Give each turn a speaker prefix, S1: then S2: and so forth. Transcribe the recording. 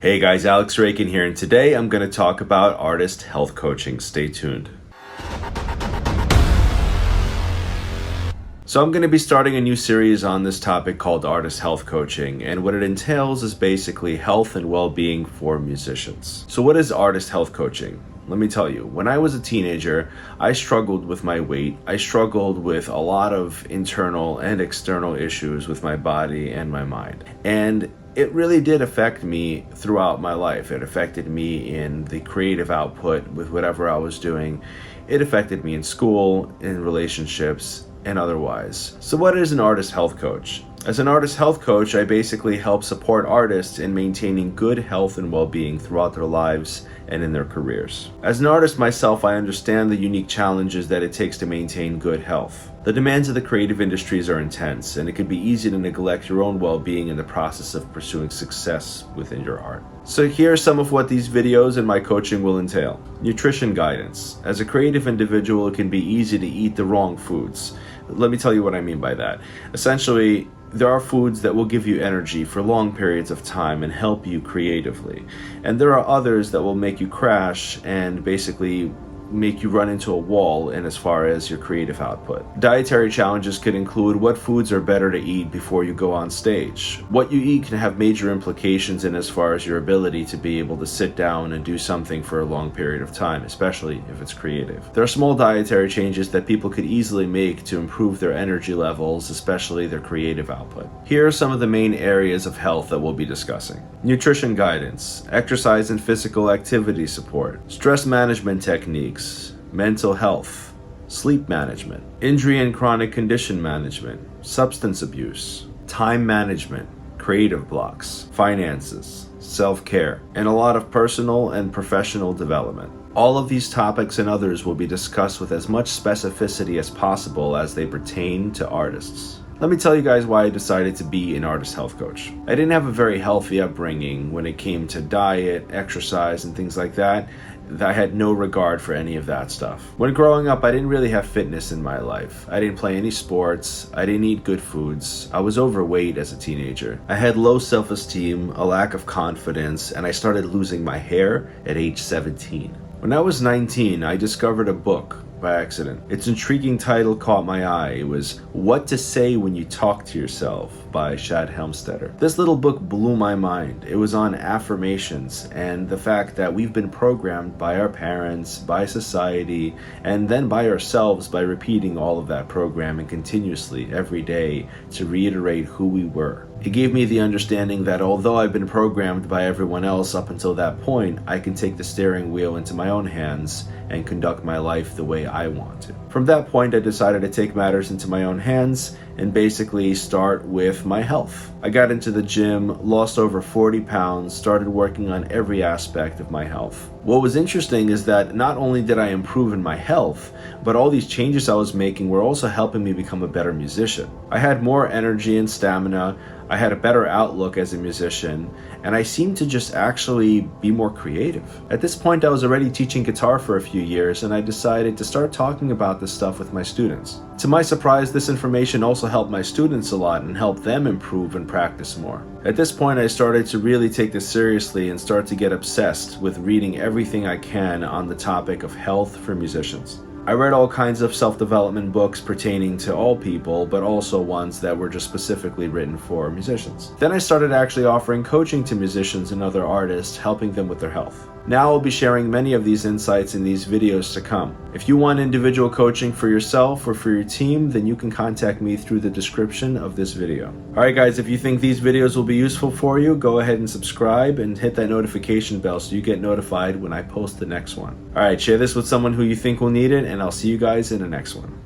S1: Hey guys, Alex Raykin here, and today I'm going to talk about artist health coaching. Stay tuned. So I'm going to be starting a new series on this topic called artist health coaching, and what it entails is basically health and well-being for musicians. So what is artist health coaching? Let me tell you, when I was a teenager, I struggled with my weight. I struggled with a lot of internal and external issues with my body and my mind. And it really did affect me throughout my life. It affected me in the creative output with whatever I was doing. It affected me in school, in relationships, and otherwise. So what is an artist health coach? As an artist health coach, I basically help support artists in maintaining good health and well-being throughout their lives and in their careers. As an artist myself, I understand the unique challenges that it takes to maintain good health. The demands of the creative industries are intense, and it can be easy to neglect your own well-being in the process of pursuing success within your art. So here are some of what these videos and my coaching will entail. Nutrition guidance. As a creative individual, it can be easy to eat the wrong foods. Let me tell you what I mean by that. Essentially, there are foods that will give you energy for long periods of time and help you creatively. And there are others that will make you crash and basically make you run into a wall in as far as your creative output. Dietary challenges could include what foods are better to eat before you go on stage. What you eat can have major implications in as far as your ability to be able to sit down and do something for a long period of time, especially if it's creative. There are small dietary changes that people could easily make to improve their energy levels, especially their creative output. Here are some of the main areas of health that we'll be discussing. Nutrition guidance, exercise and physical activity support, stress management techniques, mental health, sleep management, injury and chronic condition management, substance abuse, time management, creative blocks, finances, self-care, and a lot of personal and professional development. All of these topics and others will be discussed with as much specificity as possible as they pertain to artists. Let me tell you guys why I decided to be an artist health coach. I didn't have a very healthy upbringing when it came to diet, exercise, and things like that. I had no regard for any of that stuff. When growing up, I didn't really have fitness in my life. I didn't play any sports. I didn't eat good foods. I was overweight as a teenager. I had low self-esteem, a lack of confidence, and I started losing my hair at age 17. When I was 19, I discovered a book by accident. Its intriguing title caught my eye. It was What to Say When You Talk to Yourself by Shad Helmstetter. This little book blew my mind. It was on affirmations and the fact that we've been programmed by our parents, by society, and then by ourselves by repeating all of that programming continuously every day to reiterate who we were. It gave me the understanding that although I've been programmed by everyone else up until that point, I can take the steering wheel into my own hands and conduct my life the way I want to. From that point, I decided to take matters into my own hands and basically start with my health. I got into the gym, lost over 40 pounds, started working on every aspect of my health. What was interesting is that not only did I improve in my health, but all these changes I was making were also helping me become a better musician. I had more energy and stamina, I had a better outlook as a musician, and I seemed to just actually be more creative. At this point, I was already teaching guitar for a few years, and I decided to start talking about this stuff with my students. To my surprise, this information also helped my students a lot and helped them improve and practice more. At this point, I started to really take this seriously and start to get obsessed with reading everything I can on the topic of health for musicians. I read all kinds of self-development books pertaining to all people, but also ones that were just specifically written for musicians. Then I started actually offering coaching to musicians and other artists, helping them with their health. Now I'll be sharing many of these insights in these videos to come. If you want individual coaching for yourself or for your team, then you can contact me through the description of this video. Alright guys, if you think these videos will be useful for you, go ahead and subscribe and hit that notification bell so you get notified when I post the next one. Alright, share this with someone who you think will need it, and I'll see you guys in the next one.